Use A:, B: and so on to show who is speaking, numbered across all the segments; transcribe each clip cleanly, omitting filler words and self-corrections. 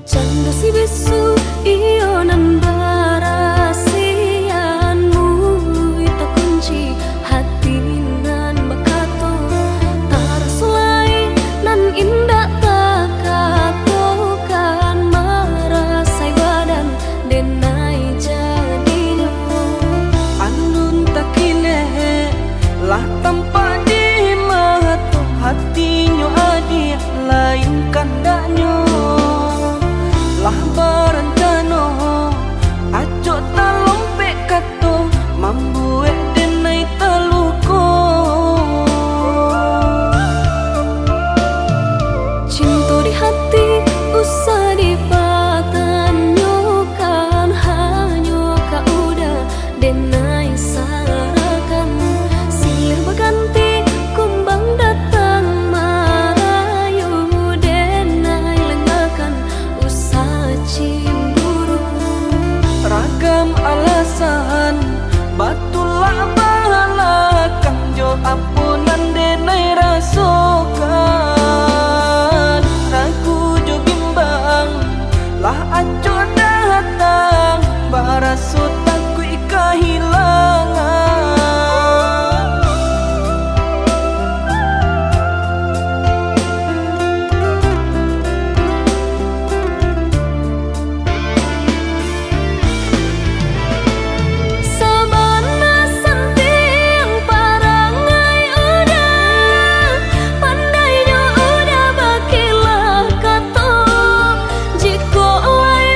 A: Canda si bisu iyo nan barasianmu ita kunci hati nan bakato tarasulai nan indah takatokan marasai badan denai jadinya
B: andun takine lah tanpa di mata hatinya adi lain kandaknya lah berencana aco talompe kato mambuek denai teluko
A: cinta di hati usah dipatanyokan hanya kaudah denai sarakan silir berganti kumbang datang marayu denai lengakan usah cemburu
B: ragam alasan batulah balakang jo ampunan denai rasokan ragu jo bimbang lah aco datang baraso takui kehilangan
A: sabana senting parangai udah pandainya udah bakilah kato jiko lai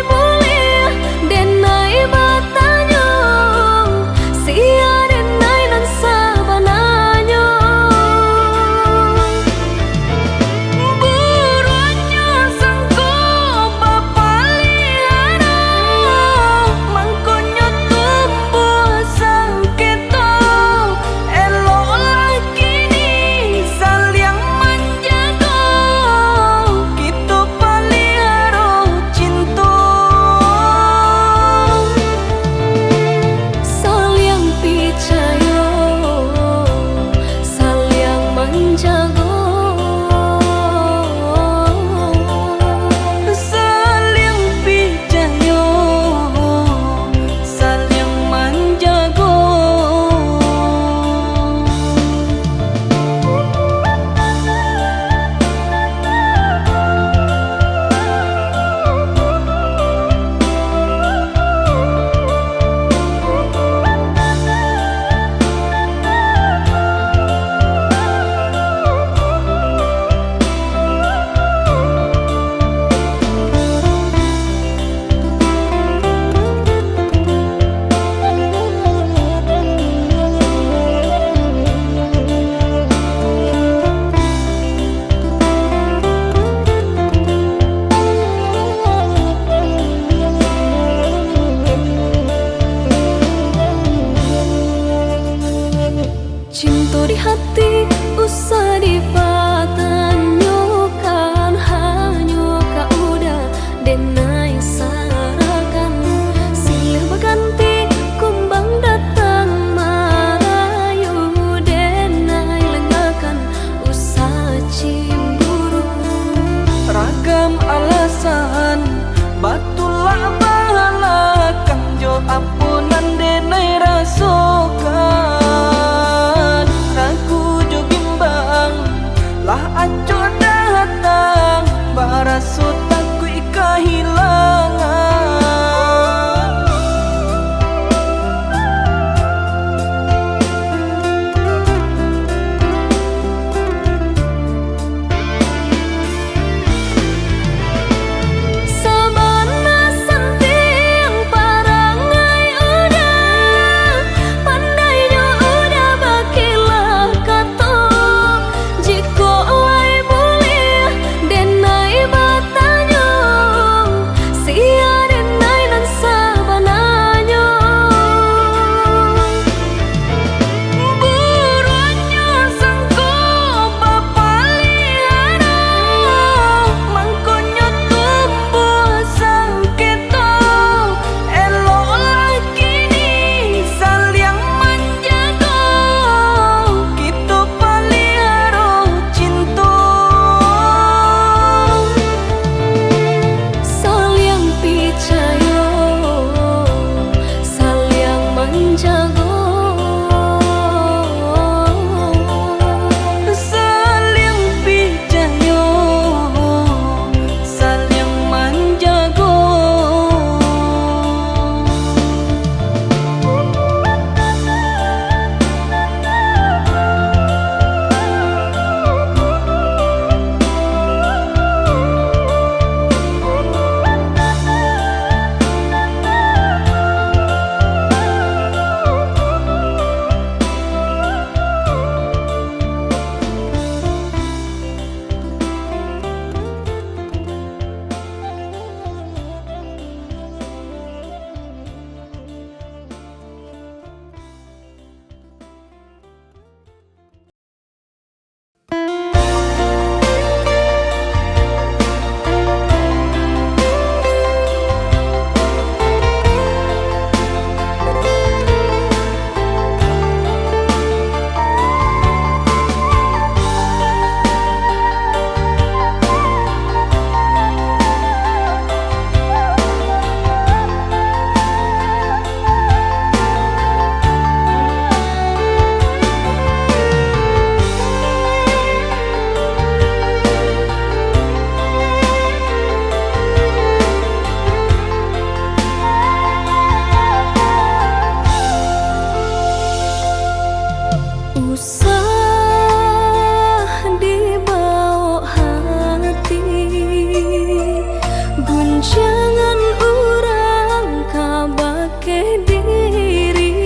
A: Gunjangan urang kabake diri,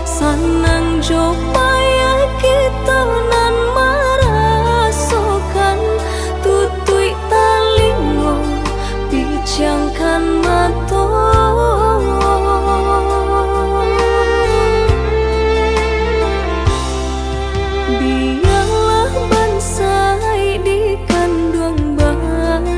A: sanang jopaya kita nan marasokan, tutui talingo bijangkan mato. Biarlah bansai di kandung badan,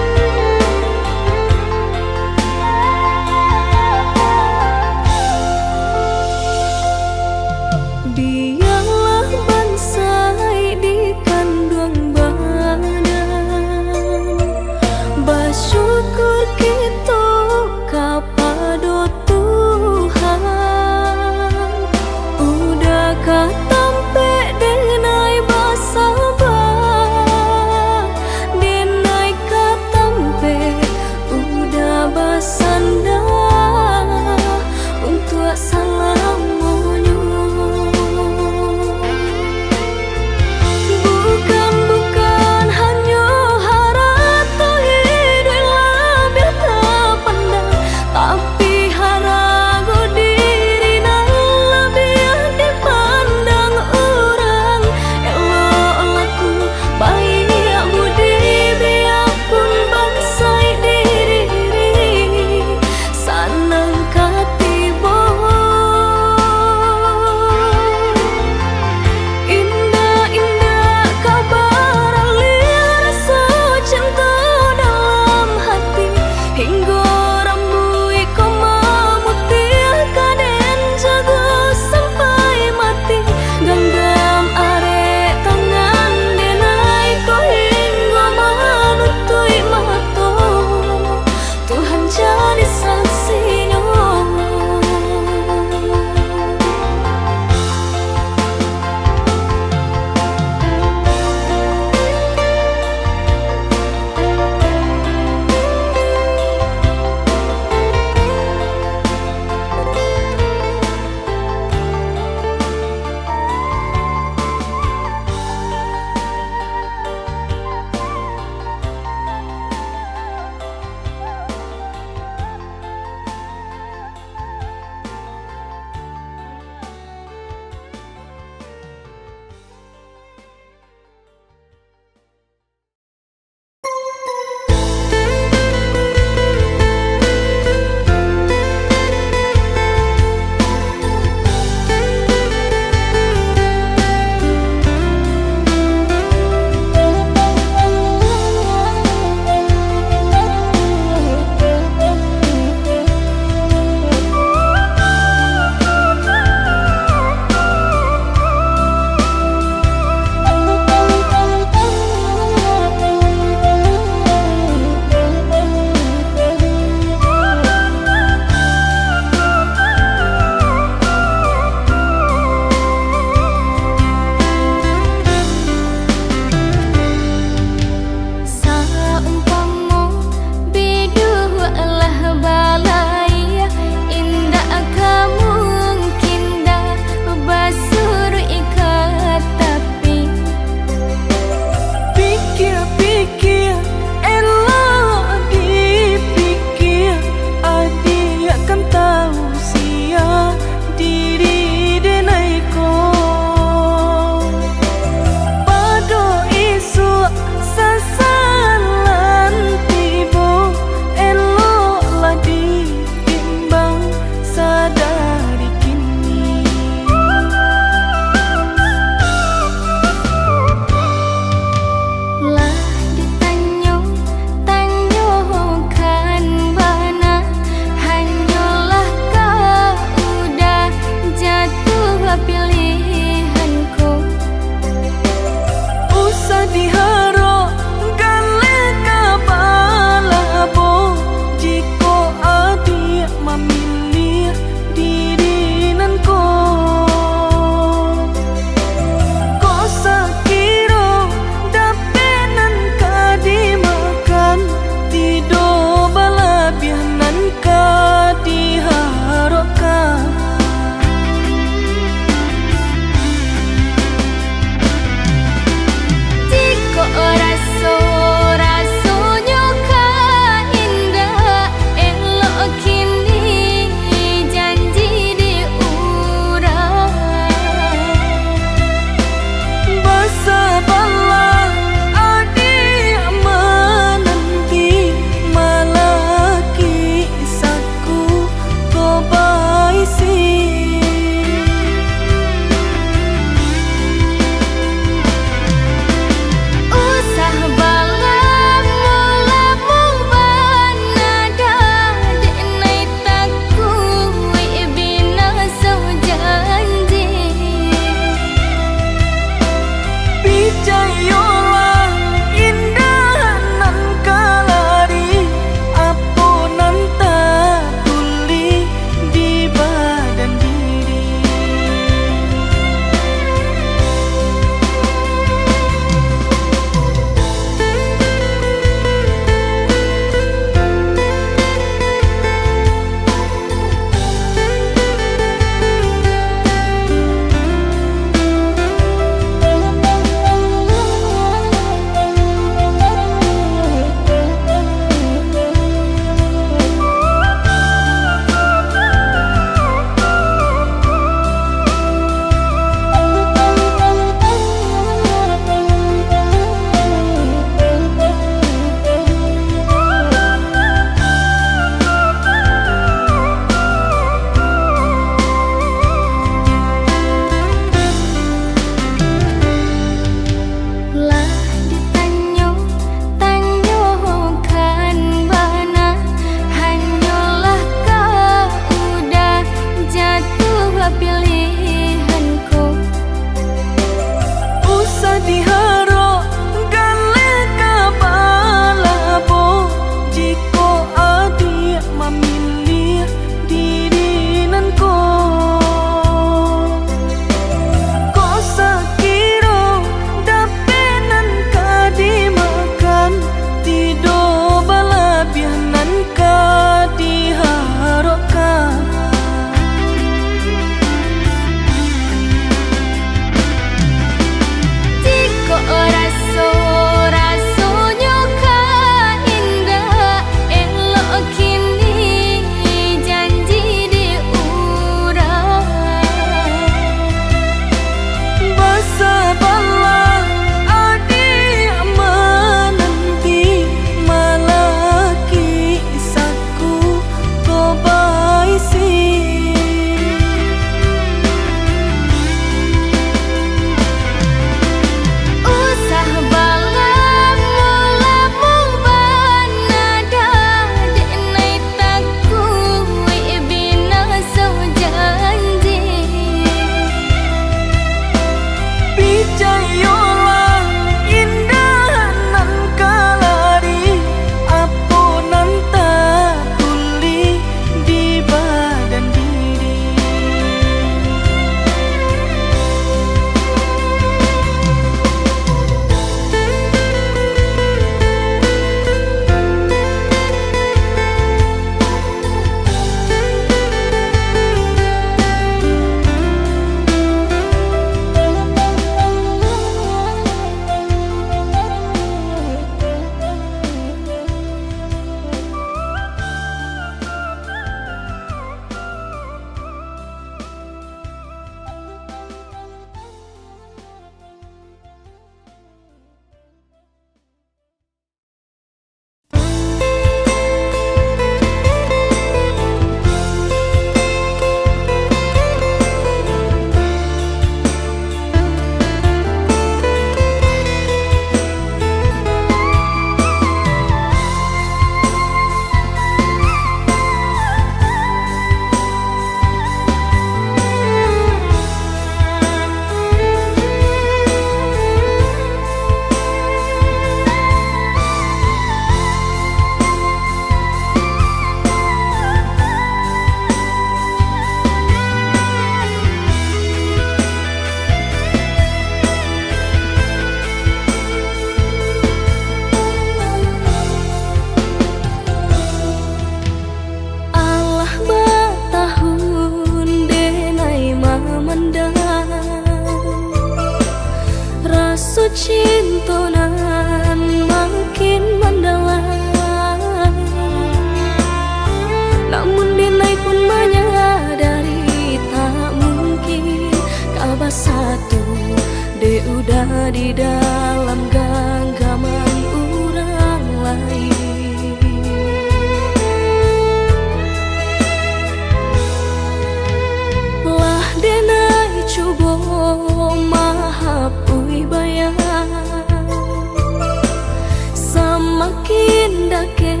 A: Semakin dake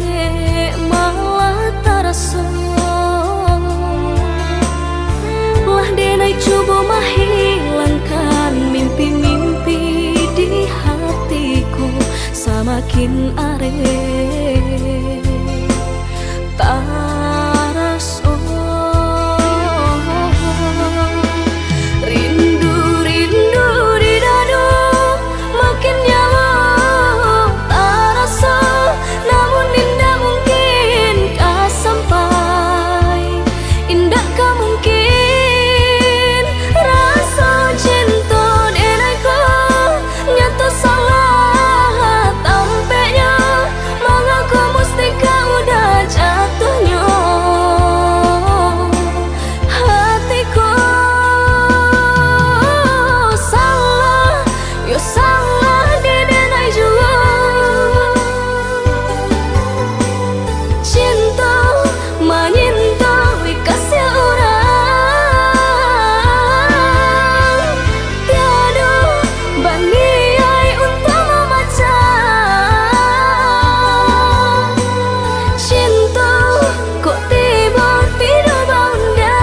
A: malah terasa. Lah denai coba menghilangkan mimpi-mimpi di hatiku. Semakin are taraso. Rindu-rindu di dadu makin nyawa tarasa. Namun indah mungkin kah sampai, indah kah mungkin rasa cinta denaiku nyata salah tampaknya. Mengaku mesti kau udah jatuhnya hatiku. Salah, yo salah di denai juga. Cinta menyinta kasih orang. Tiada baniai untuk memacah. Cinta kok tiba-tiba bunda.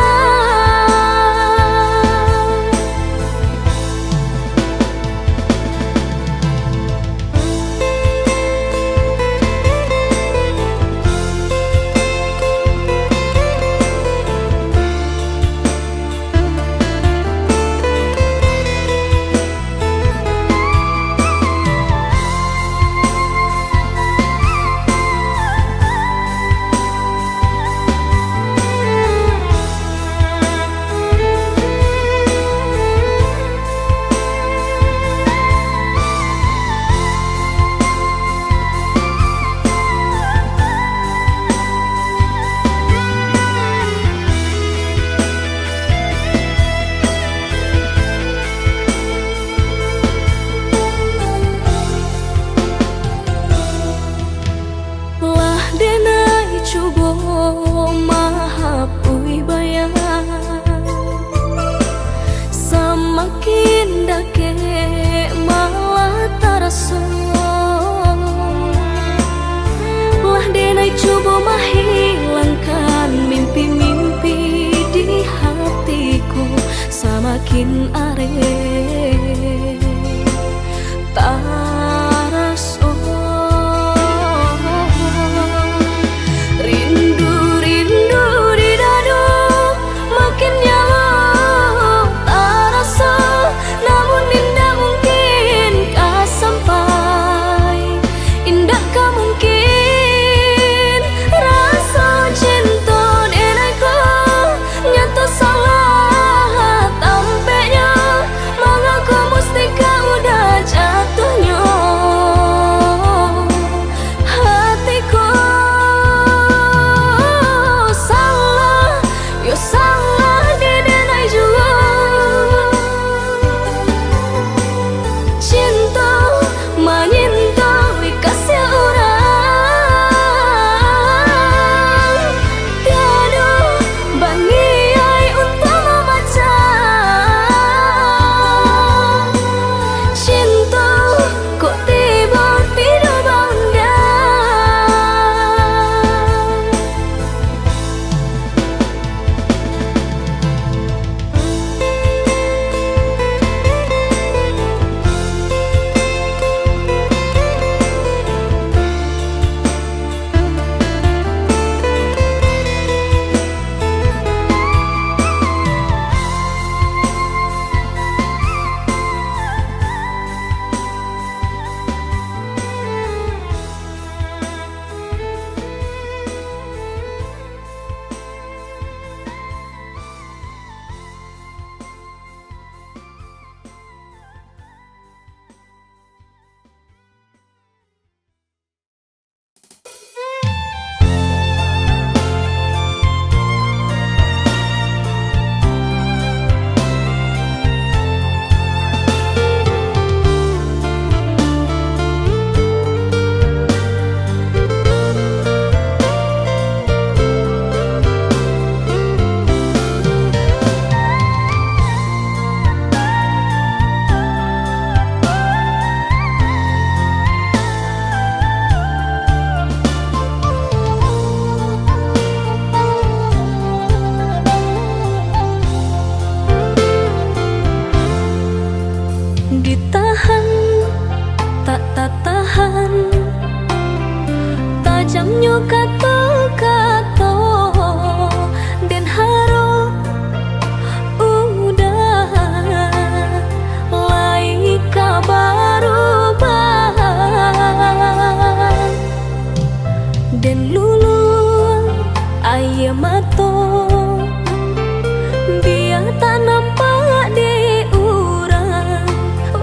A: Lah denai coba mahapui bayang. Semakin dake malah terasa. Lah denai coba menghilangkan mimpi-mimpi di hatiku. Semakin are taraso. Rindu-rindu di dadu makin nyawa terasa. Namun indah mungkin kah sampai, indah kah mungkin rasa cinta denaiku nyata salah tampaknya. Mengaku Macamnya kata-kata dan harap udah lai kabar dan lulu ayah mato biar tak nampak di urang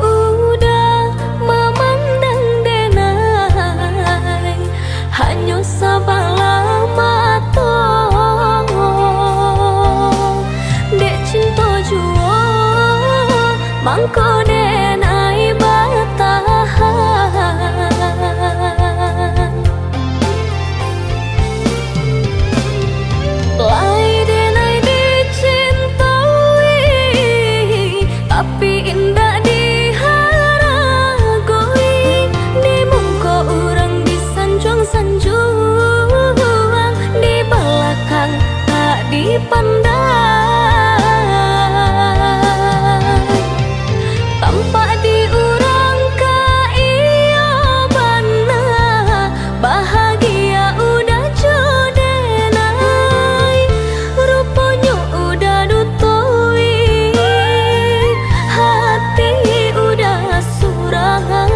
A: udah memandang denai hanya sabala mato dek cinta jua mangko denai batahan lai denai dicintai tapi indah diharagoi di muka orang disanjung-sanjung di belakang tak dipandang tampak diurang ka iya bana bahagia udah jodenai rupanya udah dutoi hati udah surangan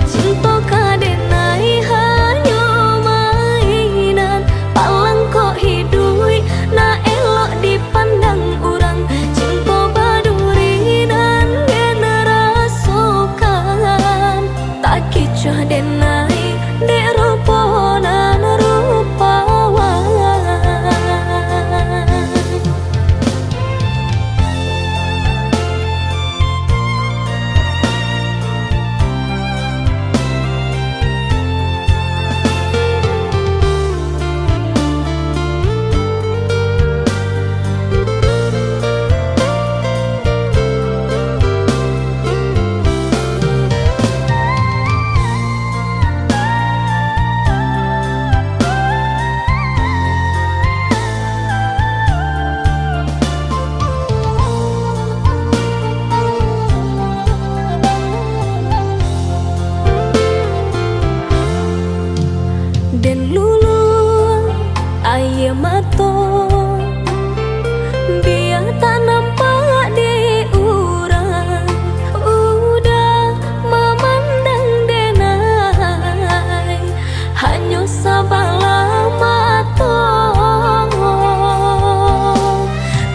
A: cinta kadenai hanya mainan palang kok hidui na elok dipandang orang cinta baduri dan generasokan tak kicah denai dek rupanan rupawan dan lulu ayah mato biar tak nampak di urang udah memandang denai hanya sabala mato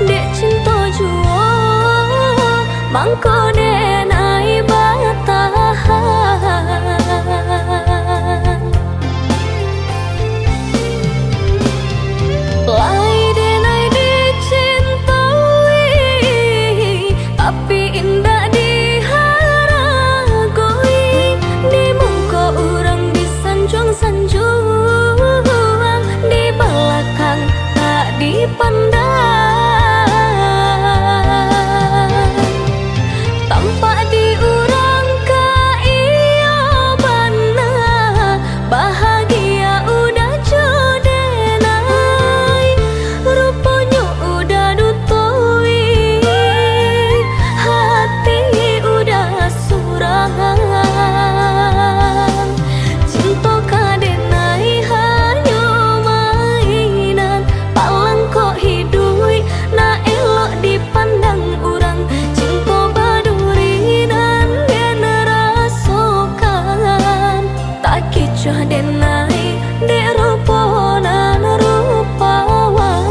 A: dek cinta jua mangko denai batahan lai denai dicintai tapi indah diharagoi di muka orang disanjung-sanjung di belakang tak dipandang tampak diurang ka iya bana bahagia udah jodenai rupanya udah dutoi hati udah surangan cinta kadenai hanya mainan palang kok hidui na elok dipandang orang cinta baduri dan generasokan tak kicah denai dek rupanan rupawan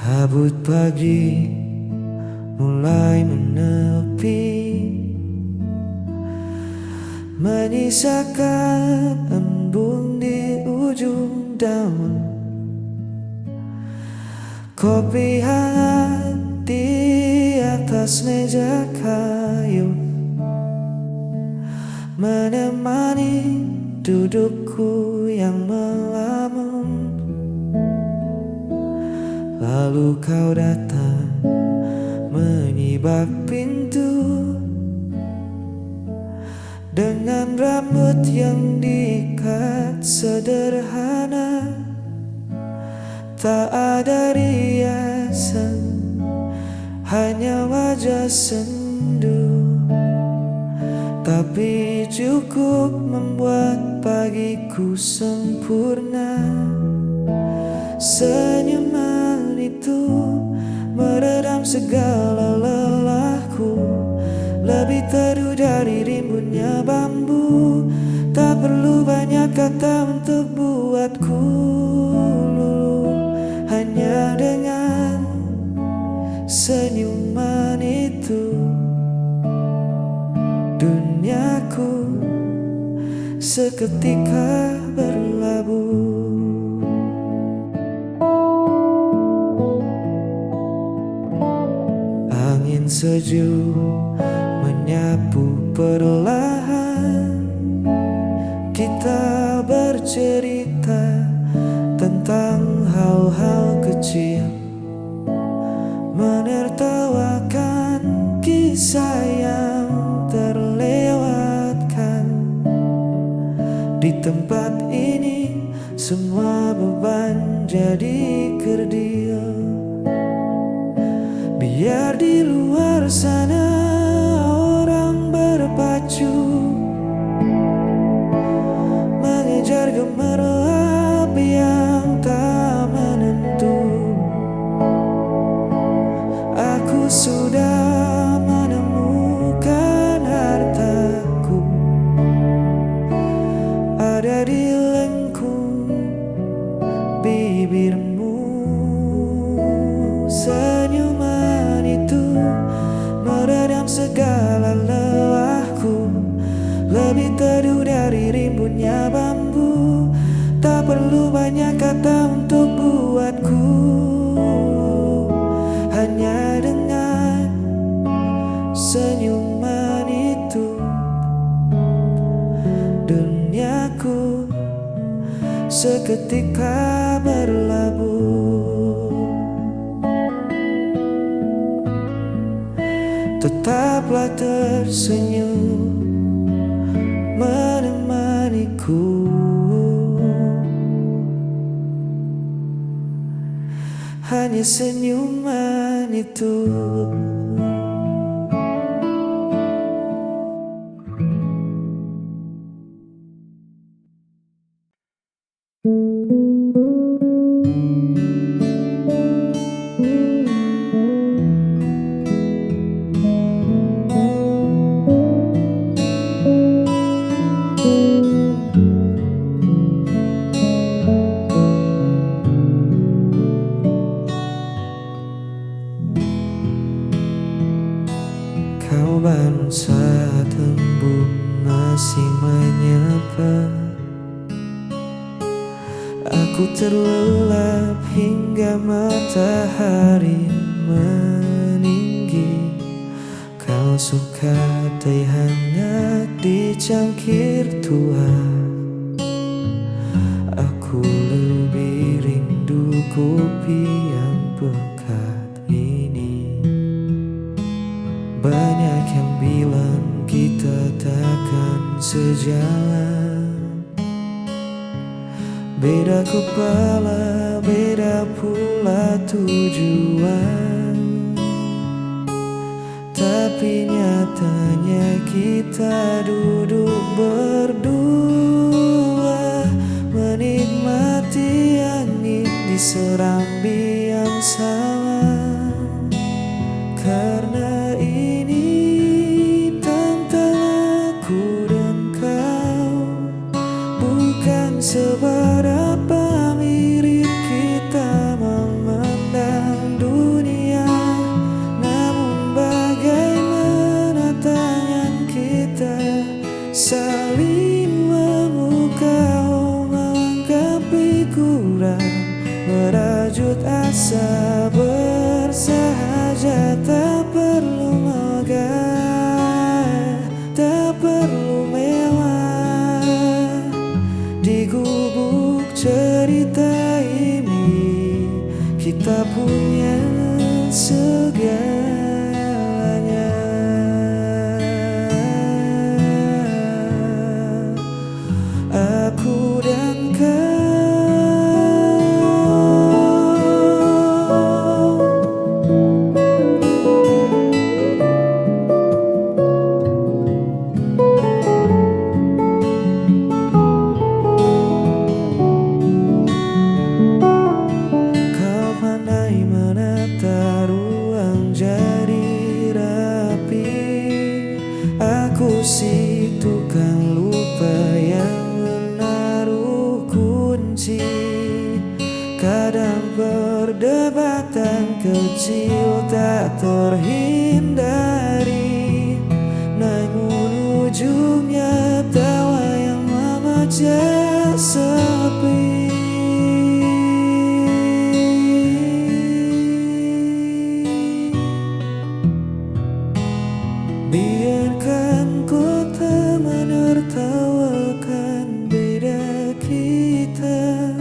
B: Kabut pagi mulai menepi, menyisakan embun di ujung daun. Kopi hangat di atas atas meja kayu, menemani dudukku yang melamun. Lalu kau datang menyibak pintu dengan rambut yang diikat sederhana, tak ada riasan, hanya wajah sendu, tapi cukup membuat pagiku sempurna. Senyuman itu meredam segala lelahku, lebih teduh dari rimbunnya bambu. Tak perlu banyak kata untuk buatku luluh, hanya dengan senyuman itu duniaku seketika berlabuh. Angin sejuk menyapu perlahan, kita bercerita tentang hal-hal kecil, menertawakan kisah yang terlewatkan. Di tempat ini semua beban jadi kerdil. Biar di luar sana orang berpacu mengejar gemerlap yang tak menentu. Aku sudah menemukan hartaku, ada di lengkung bibirmu. Senyuman itu meredam segala lelahku, lebih teduh dari rimbunnya bambu. Tak perlu banyak kata untuk buatku, hanya dengan senyuman itu duniaku seketika berlabuh. Tetaplah tersenyum menemaniku, hanya senyuman itu. Kau bangun saat embun masih menyapa. Aku terlelap hingga matahari meninggi. Kau suka teh hangat di cangkir tua. Aku lebih rindu kopi yang pekat ini. Banyak yang bilang kita takkan sejalan, beda kepala, beda pula tujuan. Tapi nyatanya kita duduk berdua, menikmati angin di serambi yang sama. Karena ini tentang aku dan kau, bukan seberapa mirip kita memandang dunia, namun bagaimana tangan kita saling memukau melengkapi kurang, merajut asa bersahaja tak perlu kita punya segalanya. Aku dan kau. Kau pandai menata ruang jadi rapi. Aku sih tukang lupa yang menaruh kunci. Kadang perdebatan kecil tak terhindari, namun ujungnya tawa yang memecah sepi. Biarkan kota menertawakan beda kita.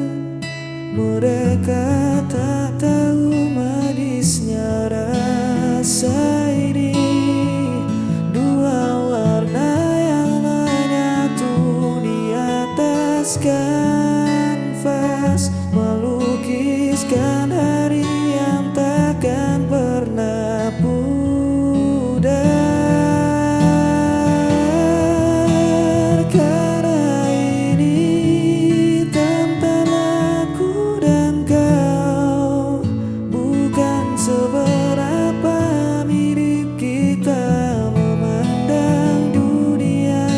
B: Mereka tak tahu manisnya rasa ini. Dua warna yang menyatu di atas kanvas, melukiskan hari yang takkan pernah pudar. Karena ini tantangan aku dan kau, bukan seberapa mirip kita memandang dunia,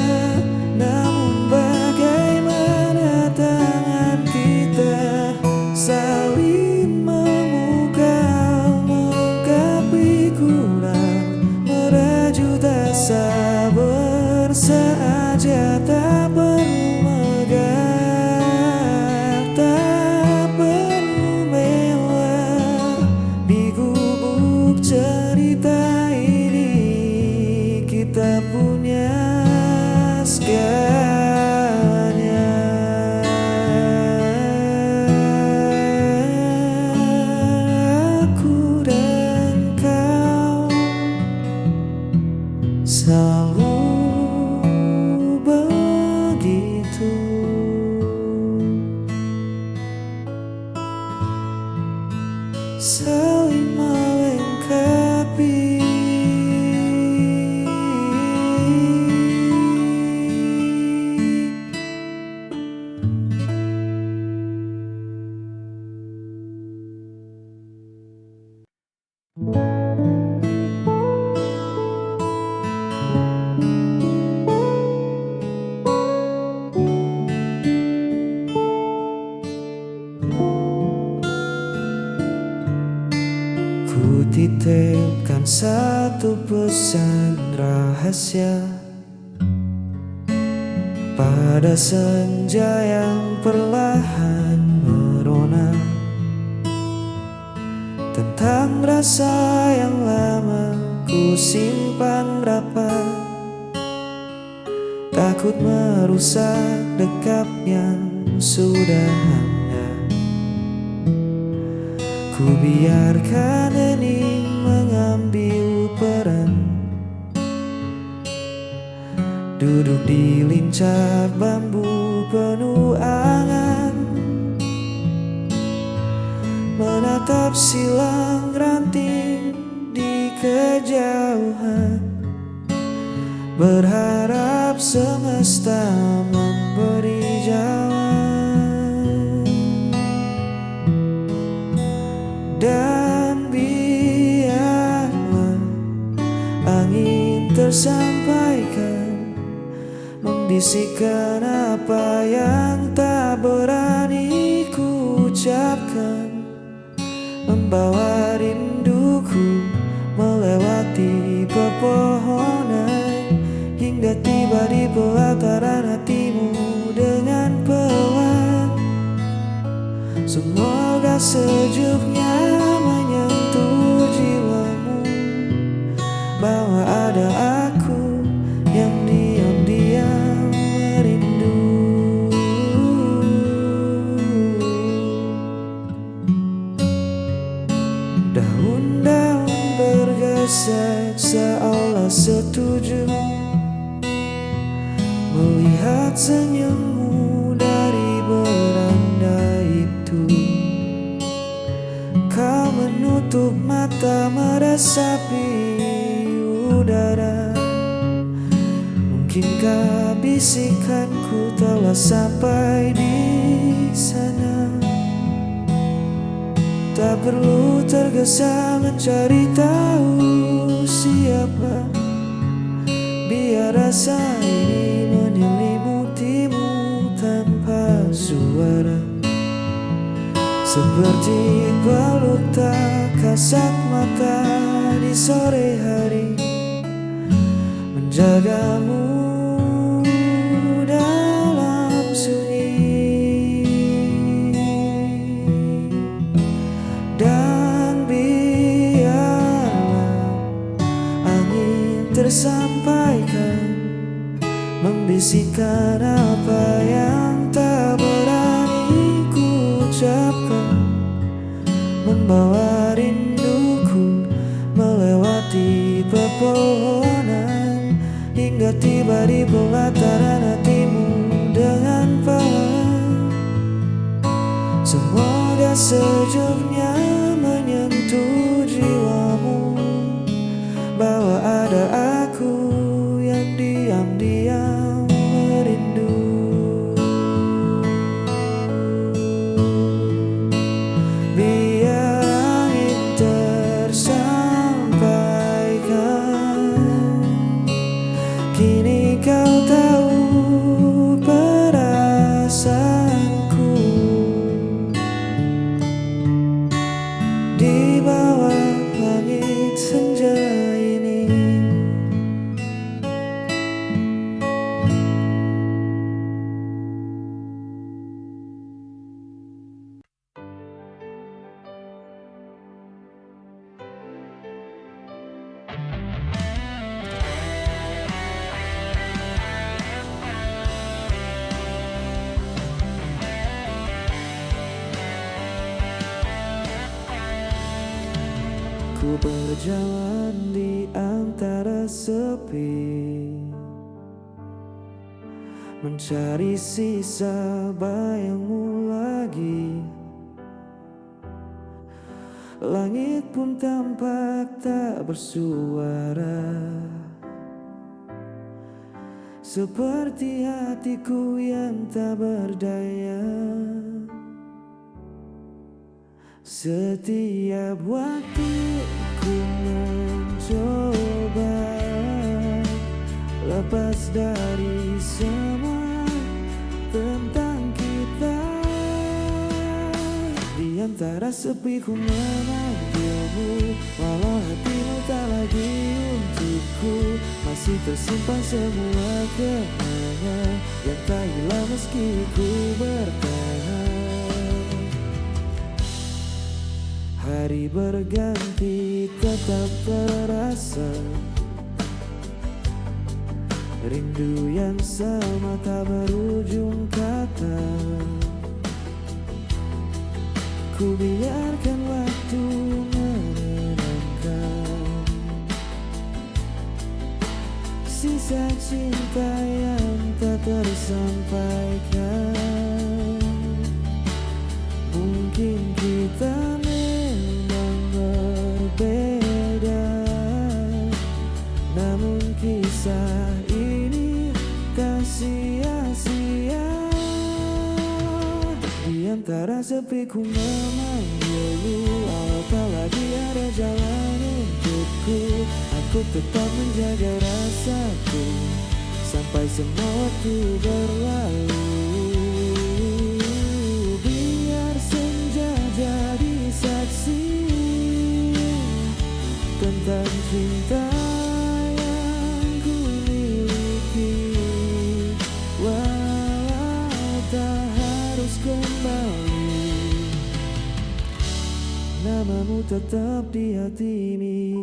B: namun bagaimana tangan kita saling memukau, melengkapi kurang merajut asa bersaja. Tak perlu megah, tak perlu mewah. Di gubuk cerita ini kita punya segalanya. Aku dan kau selalu begitu, saling melengkapi. Ku titipkan satu pesan rahasia pada senja yang perlahan merona, tentang rasa yang lama ku simpan rapat, takut merusak dekap yang sudah ada. Ku biarkan hening mengambil peran, duduk di lincah bambu penuh angan, menatap silang ranting di kejauhan, berharap semesta memberi jawaban. Dan biarlah angin tersampaikan, membisikkan apa yang tak berani ku ucapkan, membawa rinduku melewati pepohonan, hingga tiba di pelataran hatimu dengan pelan. Semoga sejuknya menyentuh jiwamu, bahwa ada aku yang diam-diam merindu. seolah setuju melihat senyummu dari beranda itu. Kau menutup mata meresapi udara. Mungkinkah bisikanku telah sampai di sana? Tak perlu tergesa mencari tahu siapa, biar rasa ini menyelimutimu tanpa suara. Seperti pelukan kasat mata di sore hari, menjagamu dalam sunyi. Dan biarlah angin tersampaikan, membisikkan apa yang tak berani ku ucapkan, membawa rinduku melewati pepohonan, hingga tiba di pelataran hatimu dengan pelan. Semoga sejuknya menyentuh jiwamu, bahwa ada aku yang diam-diam merindu. Biar angin tersampaikan, kini kau tahu perasaanku. Di bawah langit senja ini, ku berjalan di antara sepi, mencari sisa bayangmu lagi. Langit pun tampak tak bersuara, seperti hatiku yang tak berdaya. Setiap waktu ku mencoba lepas dari semua tentang kita. Di antara sepi ku memanggilmu, walau hatimu tak lagi untukku. Masih tersimpan semua kenangan yang tak hilang meski ku bertahan. Hari berganti tetap terasa, rindu yang sama tak berujung kata. Ku biarkan waktu menenangkan sisa cinta yang tak tersampaikan. Mungkin kita berbeda, namun kisah ini tak sia-sia. Di antara sepi ku memanggilmu, walau tak lagi ada jalan untukku. Aku tetap menjaga rasaku sampai semua waktu berlalu. Biar senja jadi saksi tentang cinta yang ku miliki, walau tak harus kembali. Namamu tetap di hati ini.